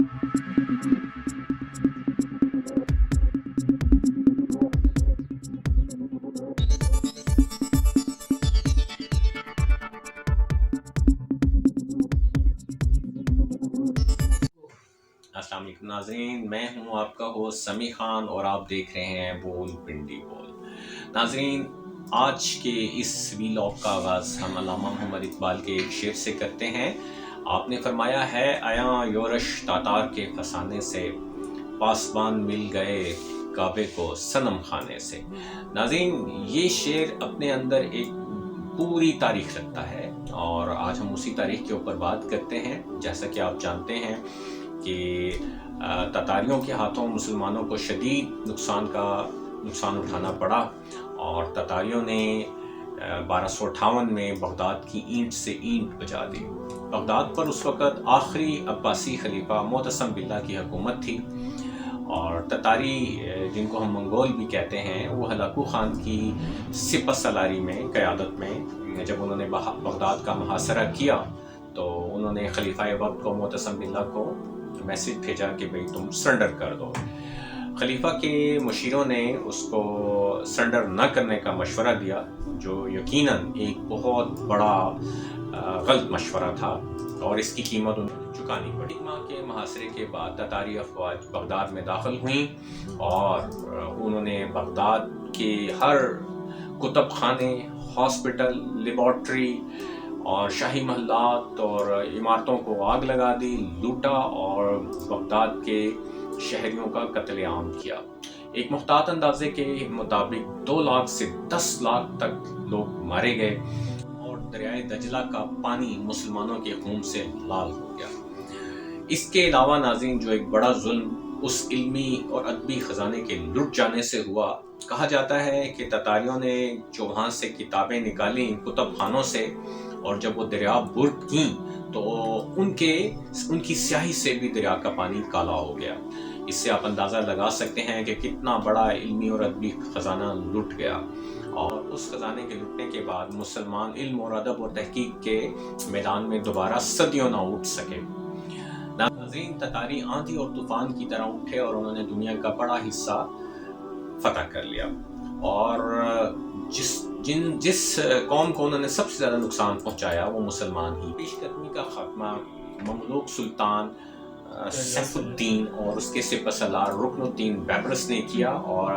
السلام علیکم ناظرین، میں ہوں آپ کا ہوسٹ سمیع خان اور آپ دیکھ رہے ہیں بول پنڈی بول۔ ناظرین، آج کے اس ویلاگ کا آغاز ہم علامہ محمد اقبال کے ایک شعر سے کرتے ہیں۔ آپ نے فرمایا ہے، آیاں یورش تاتار کے فسانے سے، پاسبان مل گئے کعبے کو صنم خانے سے۔ ناظرین، یہ شعر اپنے اندر ایک پوری تاریخ رکھتا ہے اور آج ہم اسی تاریخ کے اوپر بات کرتے ہیں۔ جیسا کہ آپ جانتے ہیں کہ تتاریوں کے ہاتھوں مسلمانوں کو شدید نقصان اٹھانا پڑا اور تتاریوں نے 1258 میں بغداد کی اینٹ سے اینٹ بجا دی۔ بغداد پر اس وقت آخری عباسی خلیفہ معتصم باللہ کی حکومت تھی اور تتاری جن کو ہم منگول بھی کہتے ہیں، وہ ہلاکو خان کی سپہ سالاری میں قیادت میں جب انہوں نے بغداد کا محاصرہ کیا تو انہوں نے خلیفہ وقت کو معتصم باللہ کو میسج بھیجا کہ بھئی تم سرنڈر کر دو۔ خلیفہ کے مشیروں نے اس کو سرنڈر نہ کرنے کا مشورہ دیا، جو یقیناً ایک بہت بڑا غلط مشورہ تھا اور اس کی قیمت انہیں چکانی پڑی۔ ماہ کے محاصرے کے بعد تتاری افواج بغداد میں داخل ہوئیں اور انہوں نے بغداد کے ہر کتب خانے، ہاسپٹل، لیبارٹری اور شاہی محلات اور عمارتوں کو آگ لگا دی، لوٹا اور بغداد کے شہریوں کا قتل عام کیا۔ ایک محتاط اندازے کے مطابق 2 لاکھ سے 10 لاکھ تک لوگ مارے گئے اور دریائے دجلہ کا پانی مسلمانوں کے خون سے لال ہو گیا۔ اس کے علاوہ ناظرین، جو ایک بڑا ظلم اس علمی اور ادبی خزانے کے لٹ جانے سے ہوا، کہا جاتا ہے کہ تتاریوں نے جو وہاں سے کتابیں نکالیں کتب خانوں سے اور جب وہ دریا برق کیں تو ان کی سیاہی سے بھی دریا کا پانی کالا ہو گیا۔ اس سے آپ اندازہ لگا سکتے ہیں کہ کتنا بڑا علمی اور ادبی خزانہ لٹ گیا، اور اس خزانے کے لٹنے کے بعد مسلمان علم اور ادب اور تحقیق کے میدان میں دوبارہ صدیوں نہ اٹھ سکے۔ ناظرین، تتاری آندھی اور طوفان کی طرح اٹھے اور انہوں نے دنیا کا بڑا حصہ فتح کر لیا، اور جس قوم کو انہوں نے سب سے زیادہ نقصان پہنچایا وہ مسلمان ہی۔ پیش قدمی کا خاتمہ مملوک سلطان سیف الدین اور اس کے سپہ سالار رکن الدین بیبرس نے کیا، اور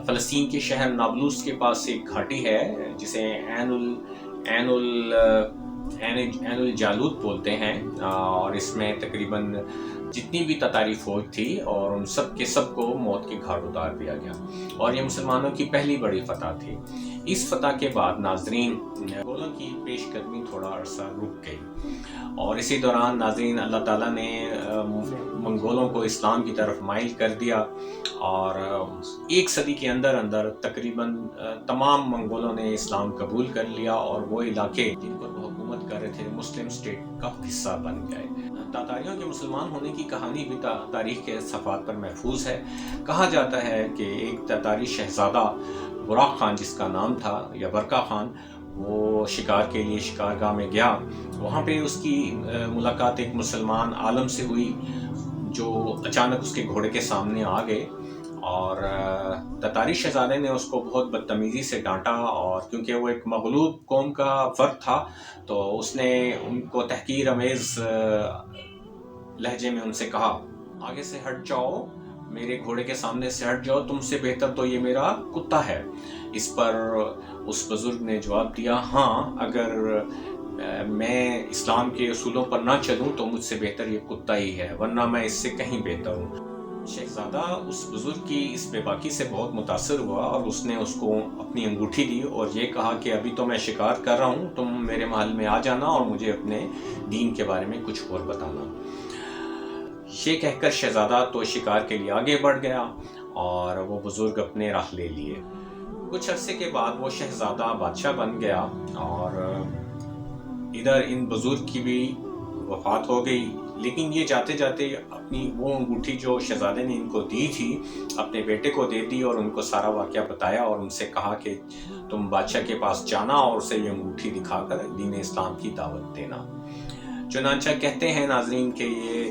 فلسطین کے شہر نابلس کے پاس ایک گھاٹی ہے جسے عین الجالوت بولتے ہیں، اور اس میں تقریباً جتنی بھی تتاری فوج تھی اور ان سب کے سب کو موت کے گھاٹ اتار دیا گیا، اور یہ مسلمانوں کی پہلی بڑی فتح تھی۔ اس فتح کے بعد ناظرین، منگولوں کی پیش قدمی تھوڑا عرصہ رک گئی، اور اسی دوران ناظرین اللہ تعالیٰ نے منگولوں کو اسلام کی طرف مائل کر دیا، اور 1 صدی کے اندر تقریباً تمام منگولوں نے اسلام قبول کر لیا، اور وہ علاقے جن پر وہ حکومت کر رہے تھے مسلم اسٹیٹ کا حصہ بن گئے۔ تاتاریوں کے مسلمان ہونے کی کہانی بھی تاریخ کے صفحات پر محفوظ ہے۔ کہا جاتا ہے کہ ایک تاتاری شہزادہ براق خان جس کا نام تھا، یا برقع خان، وہ شکار کے لیے شکارگاہ میں گیا۔ وہاں پہ اس کی ملاقات ایک مسلمان عالم سے ہوئی جو اچانک اس کے گھوڑے کے سامنے آ گئے، اور تتاری شہزادے نے اس کو بہت بدتمیزی سے ڈانٹا، اور کیونکہ وہ ایک مغلوب قوم کا فرد تھا تو اس نے ان کو تحقیر آمیز لہجے میں ان سے کہا، آگے سے ہٹ جاؤ، میرے گھوڑے کے سامنے سے ہٹ جاؤ، تم سے بہتر تو یہ میرا کتا ہے۔ اس پر اس بزرگ نے جواب دیا، ہاں، اگر میں اسلام کے اصولوں پر نہ چلوں تو مجھ سے بہتر یہ کتا ہی ہے، ورنہ میں اس سے کہیں بہتر ہوں۔ شہزادہ اس بزرگ کی اس بے باکی سے بہت متاثر ہوا، اور اس نے اس کو اپنی انگوٹھی دی اور یہ کہا کہ ابھی تو میں شکار کر رہا ہوں، تم میرے محل میں آ جانا اور مجھے اپنے دین کے بارے میں کچھ اور بتانا۔ یہ کہہ کر شہزادہ تو شکار کے لیے آگے بڑھ گیا اور وہ بزرگ اپنے راہ لے لیے۔ کچھ عرصے کے بعد وہ شہزادہ بادشاہ بن گیا، اور ادھر ان بزرگ کی بھی وفات ہو گئی، لیکن یہ جاتے جاتے اپنی وہ انگوٹھی جو شہزادے نے ان کو دی تھی اپنے بیٹے کو دے دی، اور ان کو سارا واقعہ بتایا اور ان سے کہا کہ تم بادشاہ کے پاس جانا اور اسے یہ انگوٹھی دکھا کر دین اسلام کی دعوت دینا۔ چنانچہ کہتے ہیں ناظرین کہ یہ